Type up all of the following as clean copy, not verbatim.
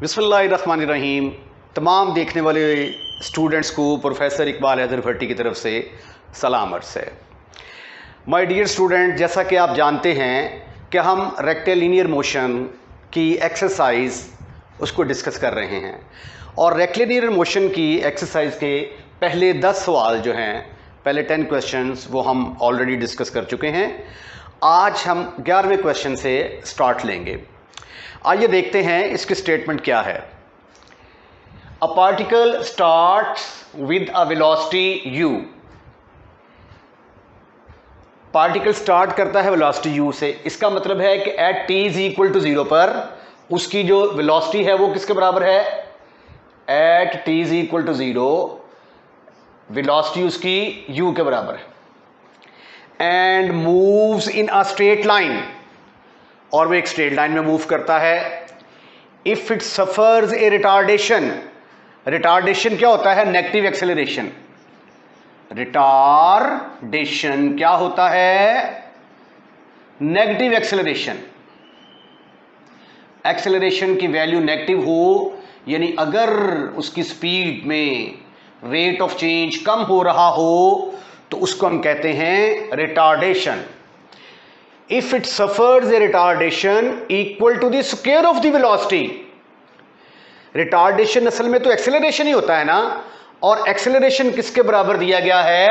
बिस्मिल्लाहिर्रहमानिर्रहीम। तमाम देखने वाले स्टूडेंट्स को प्रोफेसर इकबाल हैदर भट्टी की तरफ से सलाम अर्ज़ है। माय डियर स्टूडेंट, जैसा कि आप जानते हैं कि हम रेक्टिलिनियर मोशन की एक्सरसाइज उसको डिस्कस कर रहे हैं और रेक्टिलिनियर मोशन की एक्सरसाइज के पहले 10 सवाल जो हैं, पहले 10 क्वेश्चंस वो हम ऑलरेडी डिस्कस कर चुके हैं। आज हम 11वें क्वेश्चन से स्टार्ट लेंगे। आइए देखते हैं इसकी स्टेटमेंट क्या है। A particle starts with a velocity u। Particle start करता है वेलोसिटी u से। इसका मतलब है कि at t is equal to 0 पर उसकी जो वेलोसिटी है वो किसके बराबर है? At t is equal to 0 velocity उसकी u के बराबर है। And moves in a straight line, और वो एक स्ट्रेट लाइन में मूव करता है। If it suffers a retardation, retardation क्या होता है? Negative acceleration. रिटार्डेशन क्या होता है? Negative acceleration. एक्सेलरेशन की वैल्यू नेगेटिव हो, यानी अगर उसकी स्पीड में रेट ऑफ चेंज कम हो रहा हो तो उसको हम कहते हैं retardation. If it suffers a retardation equal to the square of the velocity, retardation असल में तो एक्सेलरेशन ही होता है ना, और एक्सेलरेशन किसके बराबर दिया गया है?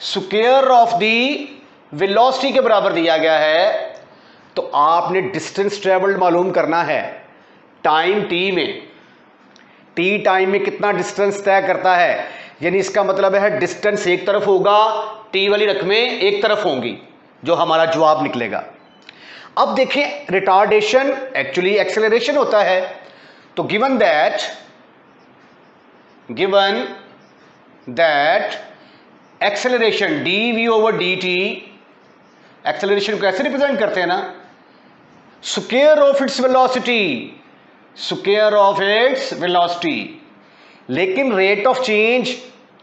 स्क्वायर ऑफ द वेलोसिटी के बराबर दिया गया है। तो आपने डिस्टेंस ट्रेवल्ड मालूम करना है टाइम t में। t टाइम में कितना डिस्टेंस तय करता है, यानी इसका मतलब है डिस्टेंस एक तरफ होगा, t वाली रकमें एक तरफ होंगी, जो हमारा जवाब निकलेगा। अब देखें, रिटार्डेशन एक्चुअली एक्सेलरेशन होता है। तो given that acceleration dv over dt, acceleration को ऐसे रिप्रेजेंट करते हैं ना, square of its velocity, square of its velocity. लेकिन रेट ऑफ चेंज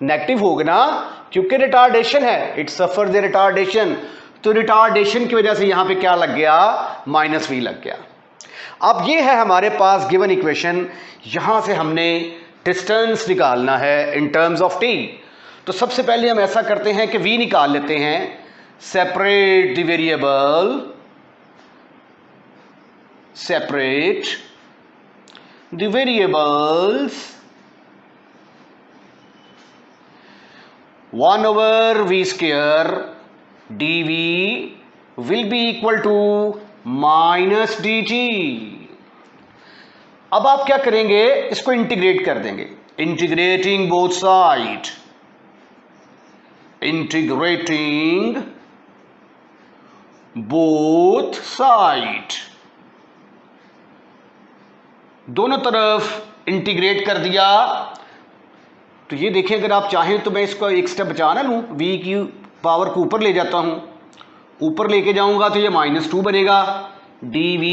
नेगेटिव होगा ना, क्योंकि रिटार्डेशन है, इट सफर्स द रिटार्डेशन। तो रिटार्डेशन की वजह से यहां पे क्या लग गया? -v लग गया। अब ये है हमारे पास गिवन इक्वेशन। यहां से हमने डिस्टेंस निकालना है इन टर्म्स ऑफ t। तो सबसे पहले हम ऐसा करते हैं कि v निकाल लेते हैं। Separate the variable, separate the variables 1 over v square dv will be equal to minus dt। अब आप क्या करेंगे? इसको इंटीग्रेट कर देंगे। Integrating both side, integrating both side, दोनों तरफ इंटीग्रेट कर दिया। तो ये देखिए, अगर आप चाहें तो मैं इसको एक स्टेप बचा ना लूँ, v की पावर को ऊपर ले जाता हूँ। ऊपर लेके जाऊंगा तो ये -2 बनेगा। dv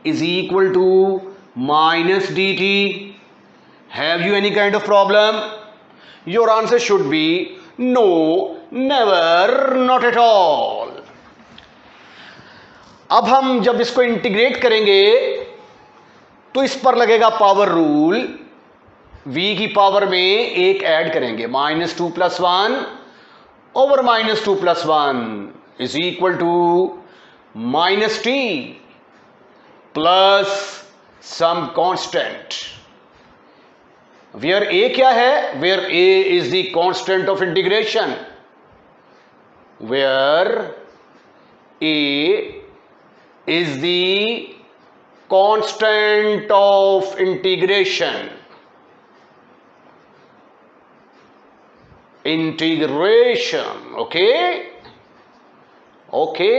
is equal to minus dt। Have you any kind of problem? Your answer should be no, never, not at all. अब हम जब इसको इंटीग्रेट करेंगे तो इस पर लगेगा पावर रूल। v की पावर में एक ऐड करेंगे, -2 + 1 over -2 + 1 is equal to -t plus some constant. Where a क्या है? Where a is the constant of integration. Where a is the constant of integration. Integration, okay okay.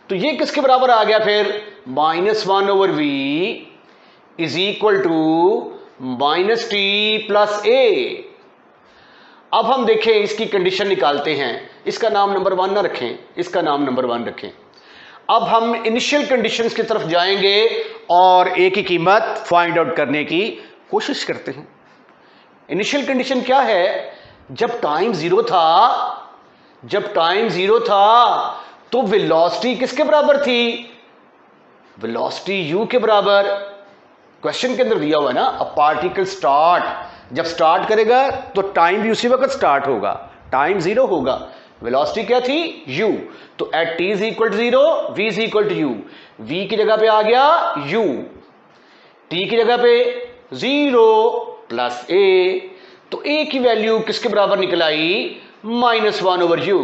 तो ये किसके बराबर आ गया फिर? -1 over v is equal to -t + a। अब हम देखें, इसकी कंडीशन निकालते हैं। इसका नाम नंबर 1 ना रखें, इसका नाम नंबर 1 रखें। अब हम इनिशियल कंडीशंस की तरफ जाएंगे और a की कीमत फाइंड आउट करने की कोशिश करते हैं। इनिशियल कंडीशन क्या है? जब टाइम 0 था, जब टाइम 0 था तो वेलोसिटी किसके बराबर थी? वेलोसिटी u के बराबर। क्वेश्चन के अंदर दिया हुआ है ना, अ पार्टिकल स्टार्ट, जब स्टार्ट करेगा तो टाइम भी उसी वक्त स्टार्ट होगा, टाइम 0 होगा, वेलोसिटी क्या थी u, तो at t is equal to 0 v is equal to u, v की जगह पे आ गया u, t की जगह पे 0 प्लस a, तो a की वैल्यू किसके बराबर निकल आई -1/u।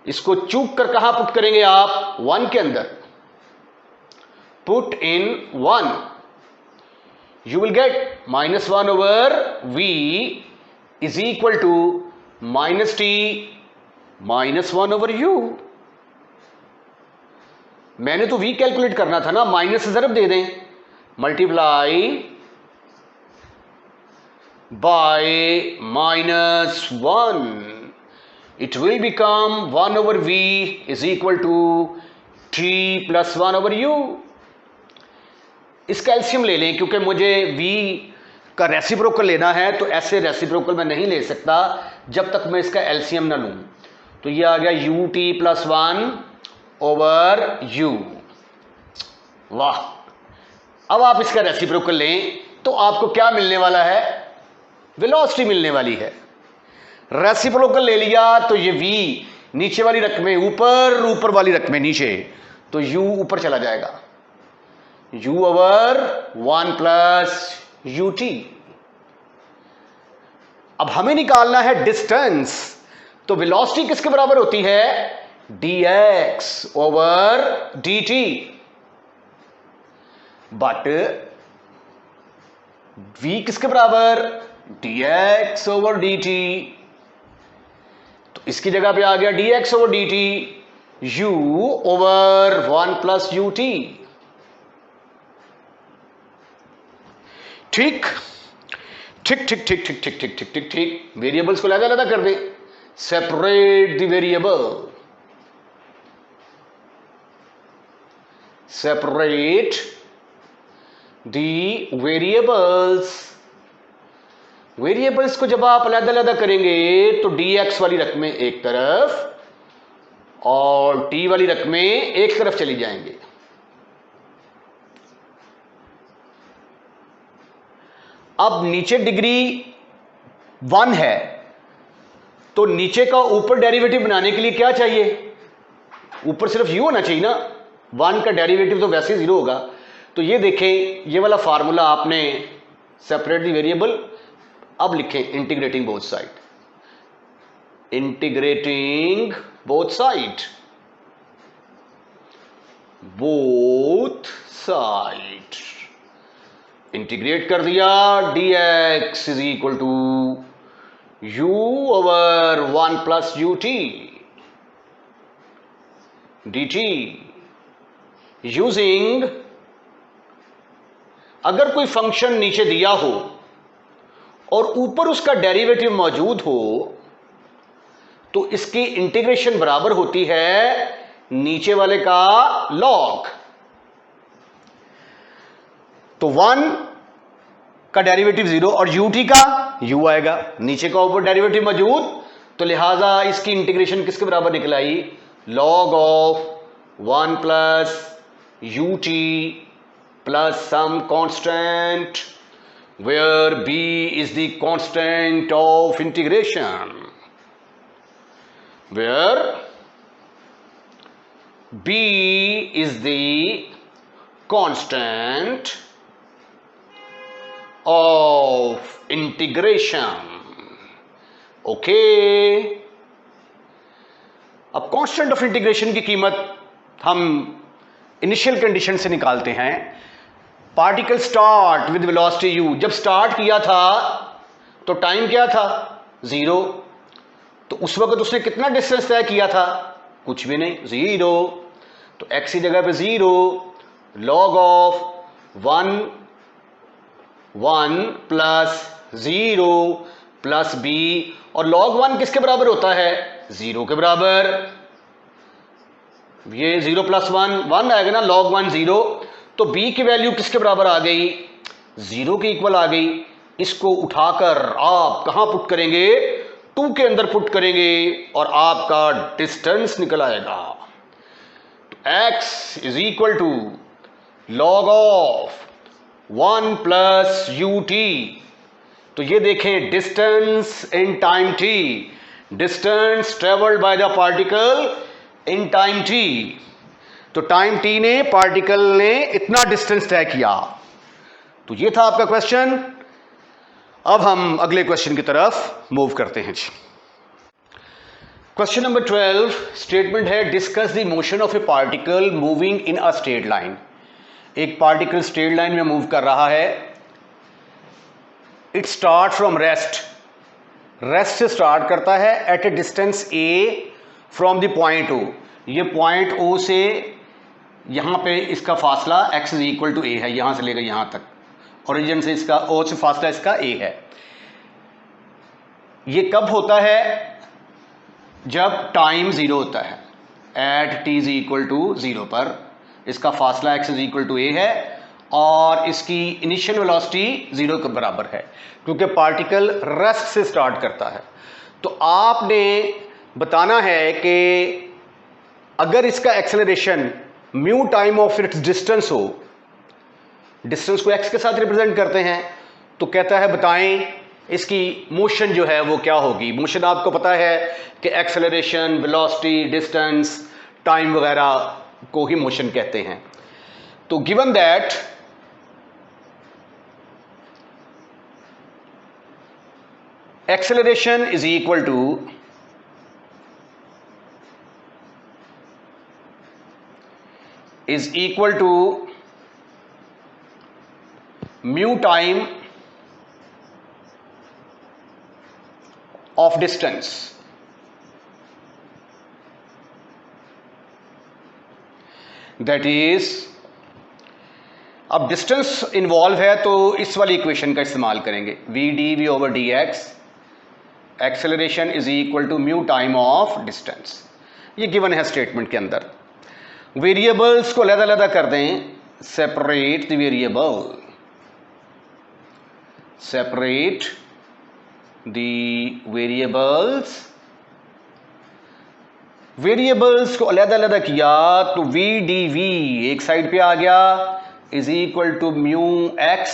इसको चूक कर कहां पुट करेंगे आप 1 के अंदर, put in 1, you will get -1/v is equal to -t -1/u। मैंने तो v कैलकुलेट करना था ना, माइनस से ज़रब दे दें, multiply by -1, it will become 1/v is equal to t plus 1/u। इसका एलसीएम ले लें, क्योंकि मुझे v का रेसिप्रोकल लेना है, तो ऐसे रेसिप्रोकल मैं नहीं ले सकता जब तक मैं इसका एलसीएम ना लूं। तो ये आ गया ut plus 1/u। वाह, अब आप इसका रेसिप्रोकल लें तो आपको क्या मिलने वाला है, वेलोसिटी मिलने वाली है। रेसिप्रोकल ले लिया तो ये v नीचे वाली रकमें ऊपर, ऊपर वाली रकमें नीचे, तो u ऊपर चला जाएगा, u/1 प्लस ut। अब हमें निकालना है डिस्टेंस, तो वेलोसिटी किसके बराबर होती है dx/dt, बट v किसके बराबर dx/dt, तो इसकी जगह पे आ गया dx/dt u/1 प्लस ut। ठीक ठीक ठीक ठीक ठीक ठीक ठीक ठीक ठीक ठीक, वेरिएबल्स को अलग अलग कर दे, separate the variable, separate the variables. Variables को जब आप अलग अलग करेंगे तो dx वाली रकमें एक तरफ और t वाली रकमें एक तरफ चली जाएंगे। अब नीचे डिग्री 1 है, तो नीचे का ऊपर डेरिवेटिव बनाने के लिए क्या चाहिए, ऊपर सिर्फ u होना चाहिए ना, 1 का डेरिवेटिव तो वैसे 0 होगा। तो ये देखें, ये वाला फार्मूला आपने सेपरेट द वेरिएबल, अब लिखें integrating both side, integrating both side, both side integrate कर दिया, dx is equal to u/1 plus ut dt using, अगर कोई फंक्शन नीचे दिया हो और ऊपर उसका डेरिवेटिव मौजूद हो तो इसकी इंटीग्रेशन बराबर होती है नीचे वाले का लॉग। तो 1 का डेरिवेटिव 0 और ut का u आएगा, नीचे का ऊपर डेरिवेटिव मौजूद, तो लिहाजा इसकी इंटीग्रेशन किसके बराबर निकल आई, log of 1 plus ut plus some constant where b is the constant of integration, where b is the constant of integration। Okay, अब कांस्टेंट ऑफ इंटीग्रेशन की कीमत हम इनिशियल कंडीशन से निकालते हैं। Particle start with velocity u, जब start किया था तो टाइम क्या था 0, तो उस वक्त उसने कितना डिस्टेंस तय किया था, कुछ भी नहीं, 0, तो x की जगह पे 0, log of 1 plus 0 plus b, और log 1 किसके बराबर होता है 0 के बराबर, ये 0 प्लस 1 आएगा ना, log 1 0, तो b की वैल्यू किसके बराबर आ गई 0 के इक्वल आ गई। इसको उठाकर आप कहां पुट करेंगे, 2 के अंदर पुट करेंगे और आपका डिस्टेंस निकल आएगा। तो x is equal to log of 1 plus ut। तो ये देखें distance in time t, distance travelled by the particle in time t। तो टाइम t ने पार्टिकल ने इतना डिस्टेंस तय किया। तो ये था आपका क्वेश्चन। अब हम अगले क्वेश्चन की तरफ मूव करते हैं जी। क्वेश्चन नंबर 12 स्टेटमेंट है discuss the motion of a particle moving in a straight line. एक पार्टिकल स्ट्रेट लाइन में मूव कर रहा है। It start from rest, rest से स्टार्ट करता है at a distance a from the point o। ये पॉइंट o से यहां पे इसका फासला x is equal to a है, यहां से लेकर यहां तक। ओरिजिन से इसका o से फासला इसका a है। ये कब होता है? जब टाइम 0 होता है। At t is equal to 0 पर इसका फासला x is equal to a है और इसकी इनिशियल वेलोसिटी 0 के बराबर है, क्योंकि पार्टिकल रेस्ट से स्टार्ट करता है। तो आपने बताना है कि अगर इसका acceleration mu time of its distance हो, डिस्टेंस को x के साथ रिप्रेजेंट करते हैं, तो कहता है बताएं इसकी मोशन जो है वो क्या होगी। मोशन आपको पता है कि एक्सेलरेशन, वेलोसिटी, डिस्टेंस, टाइम वगैरह को ही मोशन कहते हैं। तो given that acceleration is equal to mu time of distance। that is, अब डिस्टेंस इन्वॉल्व है तो इस वाली इक्वेशन का इस्तेमाल करेंगे, v dv over dx acceleration is equal to mu time of distance. ये गिवन है स्टेटमेंट के अंदर। वेरिएबल्स को अलग-अलग कर दें, separate the variable, separate the variables. Variables को अलग-अलग किया तो v dv एक साइड पे आ गया is equal to mu x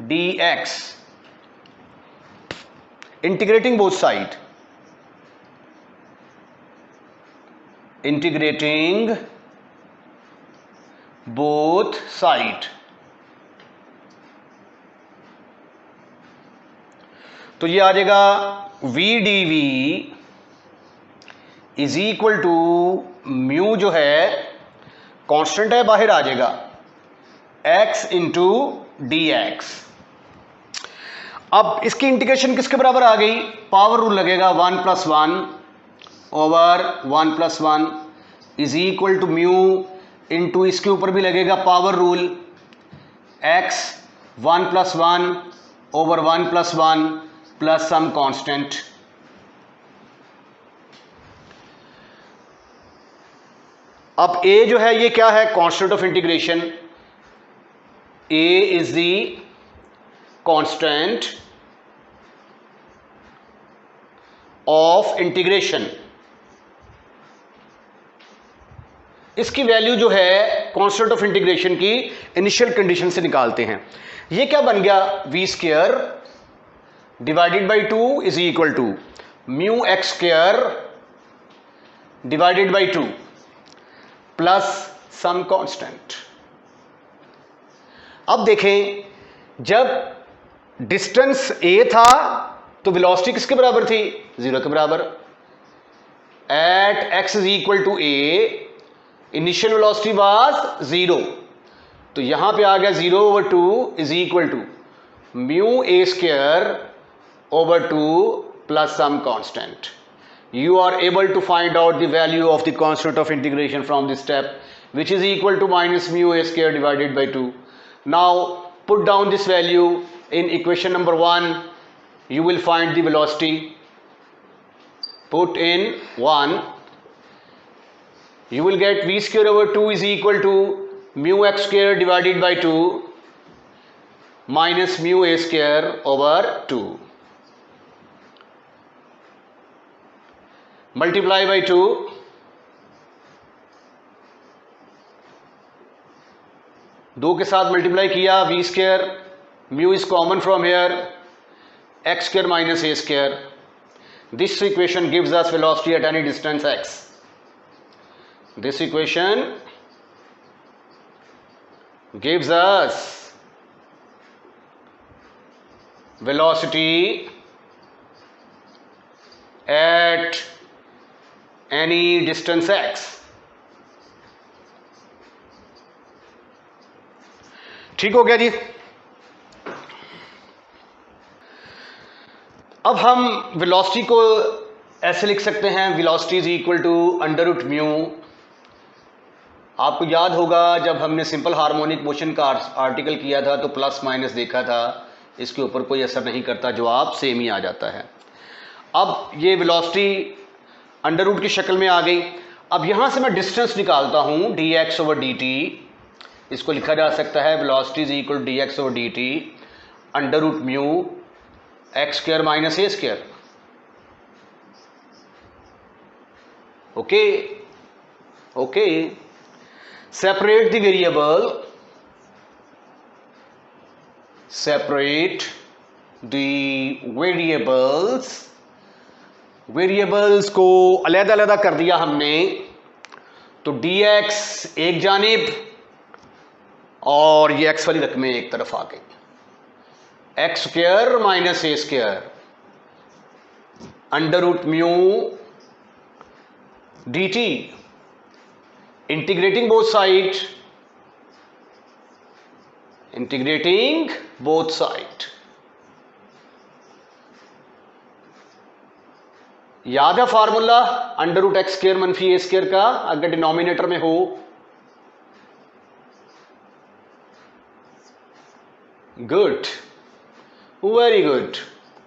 dx, integrating both side, integrating both side। तो ये आ जाएगा v dv is equal to mu जो है कांस्टेंट है, बाहर आ जाएगा x इंटू dx। अब इसकी इंटीग्रेशन किसके बराबर आ गई? पावर रूल लगेगा, 1 plus 1 over 1 plus 1 is equal to mu into इसके ऊपर भी लगेगा power rule, x 1 plus 1 over 1 plus 1 plus some constant. अब a जो है ये क्या है? Constant of integration. a is the constant of integration. इसकी वैल्यू जो है कांस्टेंट ऑफ इंटीग्रेशन की इनिशियल कंडीशन से निकालते हैं। ये क्या बन गया? v square divided by 2 is equal to mu x square divided by 2 plus some constant. अब देखें, जब डिस्टेंस a था तो वेलोसिटी किसके बराबर थी? 0 के बराबर। At x is equal to a initial velocity was 0, तो यहां पे आ गया 0 over 2 is equal to mu a square over 2 plus some constant. You are able to find out the value of the constant of integration from this step, which is equal to minus mu a square divided by 2. Now put down this value in equation number 1. You will find the velocity. Put in 1. You will get v square over 2 is equal to mu x square divided by 2 minus mu a square over 2. Multiply by 2, 2 के साथ multiply किया, V square, mu is common from here, X square minus A square. This equation gives us velocity at any distance X. This equation gives us velocity at any distance x. ठीक हो गया जी. अब हम velocity को ऐसे लिख सकते हैं, velocity is equal to under root mu. आपको याद होगा जब हमने सिंपल हार्मोनिक मोशन का आर्टिकल किया था तो प्लस माइनस देखा था, इसके ऊपर कोई असर नहीं करता, जवाब सेम ही आ जाता है. अब ये वेलोसिटी अंडर रूट की शक्ल में आ गई. अब यहाँ से मैं डिस्टेंस निकालता हूँ D X over D T. इसको लिखा जा सकता है velocity is equal D X over D T under root mu X square minus A square. Okay okay. Separate the variable, separate the variables. Variables को अलग-अलग कर दिया हमने. तो dx एक जानिब और ये x वाली रकमें एक तरफ आ गई. एक्स स्क्वायर माइनस ए square under root mu d t. Integrating both sides, integrating both side. याद है formula under root x square मनफी ए स्क्वायर का अगर डिनोमिनेटर में हो. Good, very good.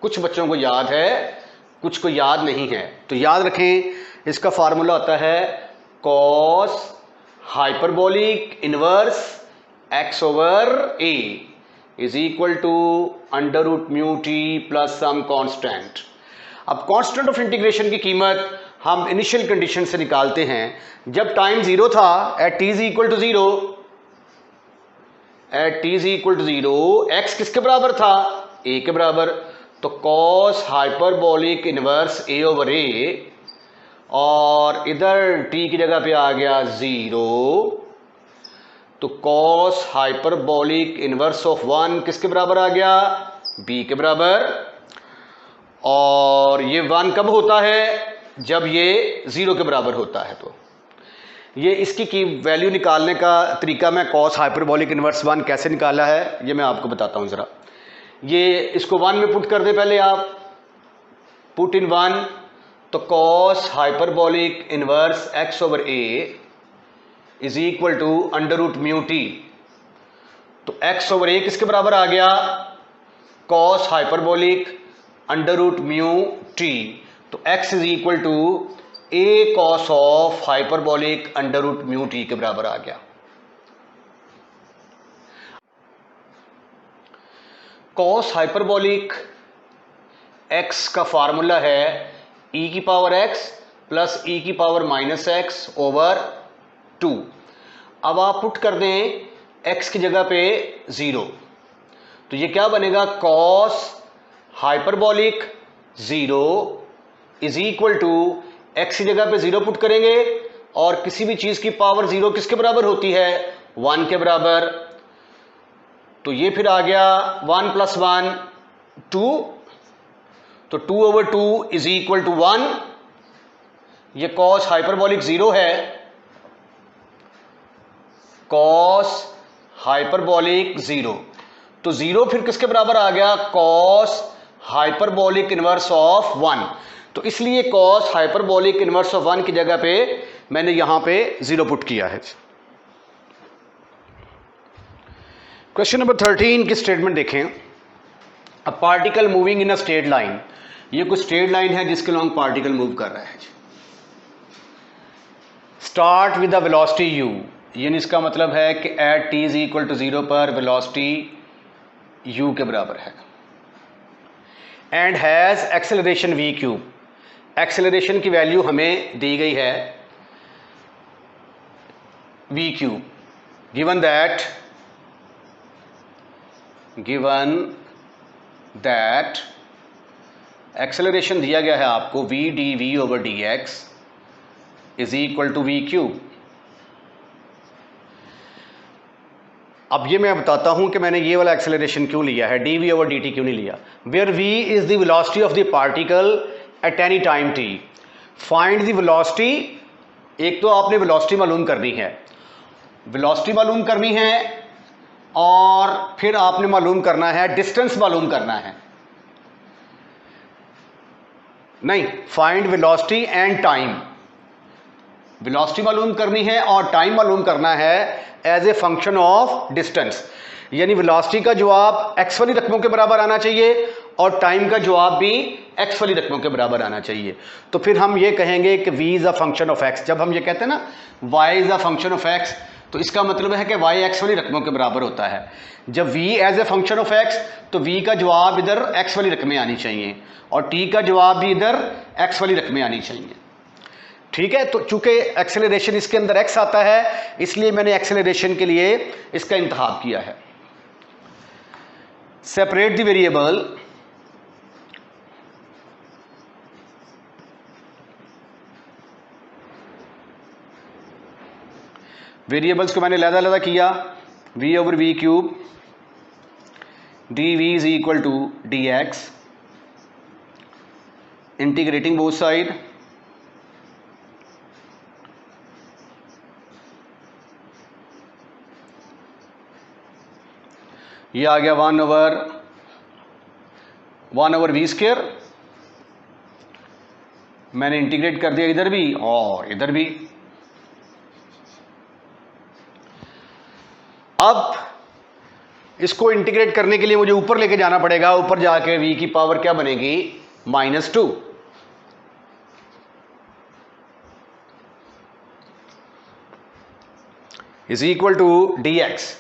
कुछ बच्चों को याद है, कुछ को याद नहीं है. तो याद रखें, इसका फार्मूला होता है cos hyperbolic inverse x over a is equal to under root mu T plus some constant. अब कांस्टेंट ऑफ इंटीग्रेशन की कीमत हम इनिशियल कंडीशन से निकालते हैं. जब टाइम 0 था, at t is equal to 0, at t is equal to 0 x किसके बराबर था? a के बराबर. तो cos hyperbolic inverse a over a और इधर t की जगह पे आ गया 0. तो cos हाइपरबोलिक इनवर्स ऑफ 1 किसके बराबर आ गया? b के बराबर. और ये 1 कब होता है? जब ये 0 के बराबर होता है. तो ये इसकी की वैल्यू निकालने का तरीका मैं cos हाइपरबोलिक इनवर्स 1 कैसे निकाला है ये मैं आपको बताता हूँ ज़रा. ये इसको 1 में पुट कर दे पहले आप. Put in 1. तो cos hyperbolic inverse x over a is equal to under root mu T. तो x ओवर a किसके बराबर आ गया? cos hyperbolic under root mu T. तो x is equal to a cos of hyperbolic under root mu T के बराबर आ गया. cos हाइपरबोलिक x का फार्मूला है e की पावर x प्लस e की पावर माइनस एक्स ओवर 2. अब आप पुट कर दें x की जगह पे 0. तो ये क्या बनेगा? cos hyperbolic 0 is equal to x की जगह पे 0 पुट करेंगे और किसी भी चीज की पावर 0 किसके बराबर होती है? 1 के बराबर. तो ये फिर आ गया 1 प्लस 1 2. तो 2 ओवर 2 इज इक्वल टू 1. ये cos हाइपरबोलिक 0 है. cos hyperbolic 0. तो 0 फिर किसके बराबर आ गया? cos hyperbolic inverse of 1. तो इसलिए cos हाइपरबोलिक इनवर्स ऑफ 1 की जगह पे मैंने यहां पे 0 पुट किया है. क्वेश्चन नंबर 13 की स्टेटमेंट देखें. A particle moving in a straight line. ये कुछ स्ट्रेट लाइन है जिसके लॉन्ग पार्टिकल मूव कर रहा है. Start with the velocity u. यानी इसका मतलब है कि at t is equal to 0 पर वेलोसिटी u के बराबर है. And has acceleration v cube. Acceleration की वैल्यू हमें दी गई है v cube. Given that given that acceleration दिया गया है आपको v dv over dx is equal to v cube. अब ये मैं बताता हूं कि मैंने ये वाला एक्सेलरेशन क्यों लिया है, dv ओवर dt क्यों नहीं लिया। Where v is the velocity of the particle at any time t, find the velocity. एक तो आपने वेलोसिटी मालूम करनी है, वेलोसिटी मालूम करनी है, और फिर आपने मालूम करना है डिस्टेंस मालूम करना है। नहीं, find velocity and time. Velocity मालूम करनी है और टाइम मालूम करना है as a function of distance. यानी वेलोसिटी का जवाब एक्स वाली रकमों के बराबर आना चाहिए और टाइम का जवाब भी एक्स वाली रकमों के बराबर आना चाहिए। तो फिर हम ये कहेंगे कि v is a function of x। जब हम ये कहते हैं ना y is a function of x, तो इसका मतलब है कि y x वाली रकमों के बराबर होता है। जब v as a function of x, तो v का जवाब इधर x वाली रकमें आनी चाहिए और t का जवाब भी इधर x वाली रकमें आनी चाहिए। ठीक है, तो चूंकि एक्सेलरेशन इसके अंदर x आता है, इसलिए मैंने एक्सेलरेशन के लिए इसका इंतखाब किया है। सेपरेट द वेरिएबल, वेरिएबल्स को मैंने अलग-अलग किया। v over v cube dv is equal to dx, integrating both side, ये आ गया 1 ओवर वी स्क्वायर। मैंने इंटीग्रेट कर दिया इधर भी और इधर भी। अब इसको इंटीग्रेट करने के लिए मुझे ऊपर लेके जाना पड़ेगा। ऊपर जाके v की पावर क्या बनेगी, -2। Is equal to dx।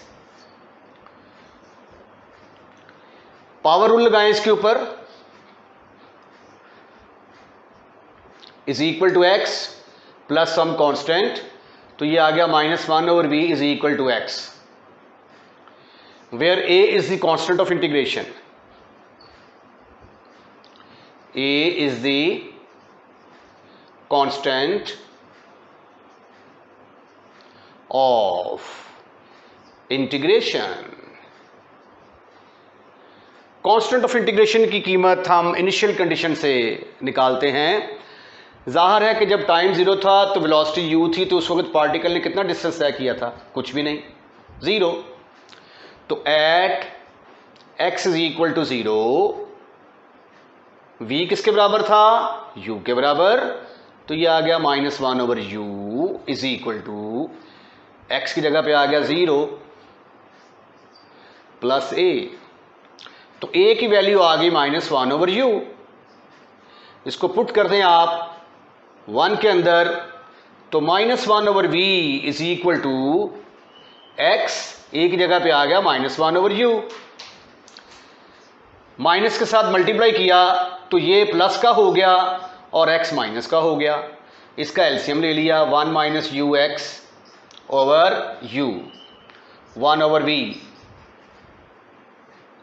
Power rule लगाएं इसके ऊपर, is equal to x plus some constant, तो ये आ गया -1 over v is equal to x, where a is the constant of integration, a is the constant of integration। Constant of integration की कीमत हम इनिशियल कंडीशन से निकालते हैं। जाहिर है कि जब टाइम 0 था तो वेलोसिटी u थी, तो उस वक्त पार्टिकल ने कितना डिस्टेंस तय किया था, कुछ भी नहीं, 0। तो at x is equal to 0 v किसके बराबर था, u के बराबर, तो ये आ गया -1 over u is equal to x की जगह पे आ गया 0 प्लस a, तो a की वैल्यू आ गई -1 ओवर u। इसको पुट कर दें आप 1 के अंदर, तो -1 over v is equal to x, a की जगह पे आ गया -1 ओवर u। माइनस के साथ मल्टीप्लाई किया तो ये प्लस का हो गया और x माइनस का हो गया। इसका एलसीएम ले लिया, 1 minus u x over u, 1 over v।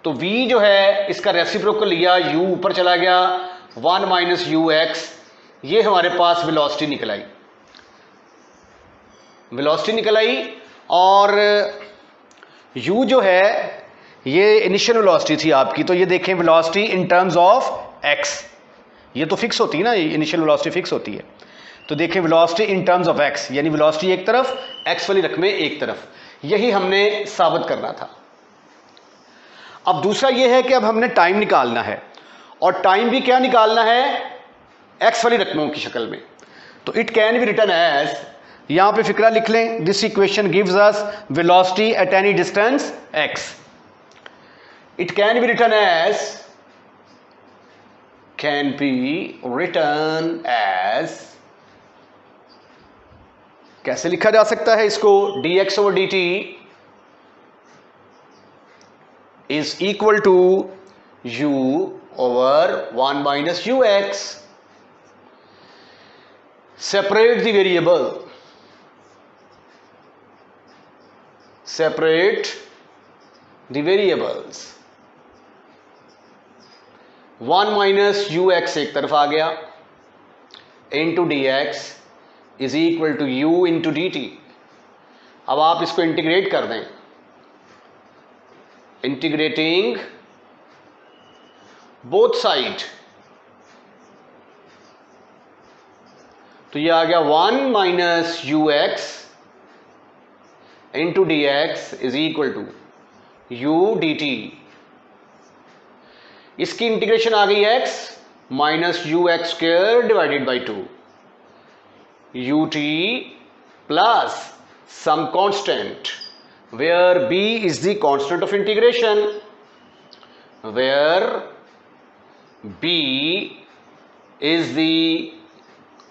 तो v जो है इसका रेसिप्रोकल लिया, u ऊपर चला गया, 1 माइनस यू एक्स, ये हमारे पास वेलोसिटी निकल आई, वेलोसिटी निकल आई। और u जो है ये इनिशियल वेलोसिटी थी आपकी, तो ये देखें velocity in terms of x, ये तो फिक्स होती है ना, इनिशियल वेलोसिटी फिक्स होती है। तो देखें velocity in terms of x, यानी वेलोसिटी एक तरफ, x वाली रकमें एक तरफ, यही हमने साबित करना था। अब दूसरा ये है कि अब हमने टाइम निकालना है, और टाइम भी क्या निकालना है, x वाली रकमों की शक्ल में। तो it can be written as, यहां पे फिक्रा लिख लें, this equation gives us velocity at any distance x। It can be written as, can be written as, कैसे लिखा जा सकता है इसको, dx over dt is equal to u over 1 minus u x. Separate the variable, separate the variables, 1 minus u x एक तरफ आ गया, into d x is equal to you into D T. अब आप इसको इंटीग्रेट कर दें, integrating both side, तो ये आ गया 1 minus u x into d x is equal to u d t. इसकी इंटीग्रेशन आ गई x minus u x square divided by 2 u t plus some constant where b is the constant of integration, where b is the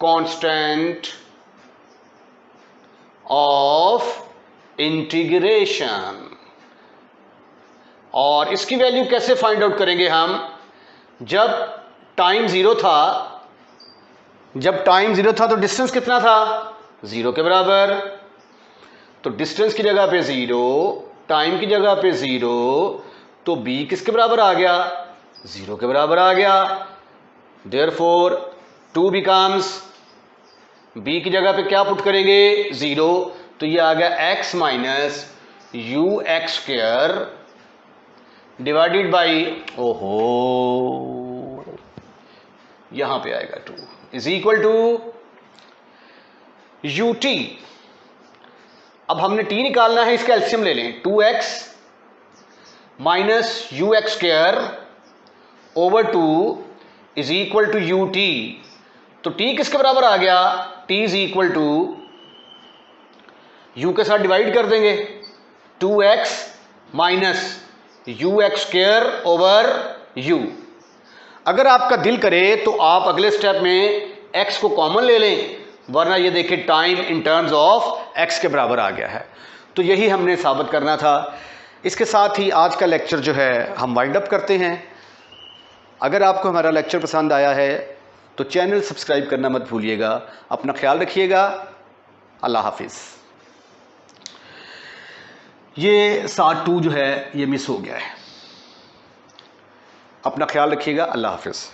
constant of integration। और इसकी value कैसे find out करेंगे हम? जब time zero था, जब time zero था तो डिस्टेंस कितना था? जीरो के बराबर। तो डिस्टेंस की जगह पे जीरो, टाइम की जगह पे जीरो, तो b किसके बराबर आ गया? जीरो के बराबर आ गया। देयरफॉर 2 बिकम्स, b की जगह पे क्या पुट करेंगे? जीरो, तो ये आ गया x minus u x square divided by, ओहो यहां पे आएगा 2 is equal to u t. अब हमने t निकालना है, इसका एलसीएम ले लें, 2x minus u x square over 2 is equal to u t. तो t किसके बराबर आ गया? t is equal to u के साथ डिवाइड कर देंगे, 2x minus u x square over u। अगर आपका दिल करे तो आप अगले स्टेप में x को कॉमन ले लें, वरना ये देखिए time in terms of x के बराबर आ गया है। तो यही हमने साबित करना था। इसके साथ ही आज का लेक्चर जो है हम वाइंड अप करते हैं। अगर आपको हमारा लेक्चर पसंद आया है तो चैनल सब्सक्राइब करना मत भूलिएगा। अपना ख्याल रखिएगा। अल्लाह हाफिज़। ये साथ 2 जो है ये मिस हो गया है। अपना ख्याल रखिएगा। अल्लाह हाफिज़।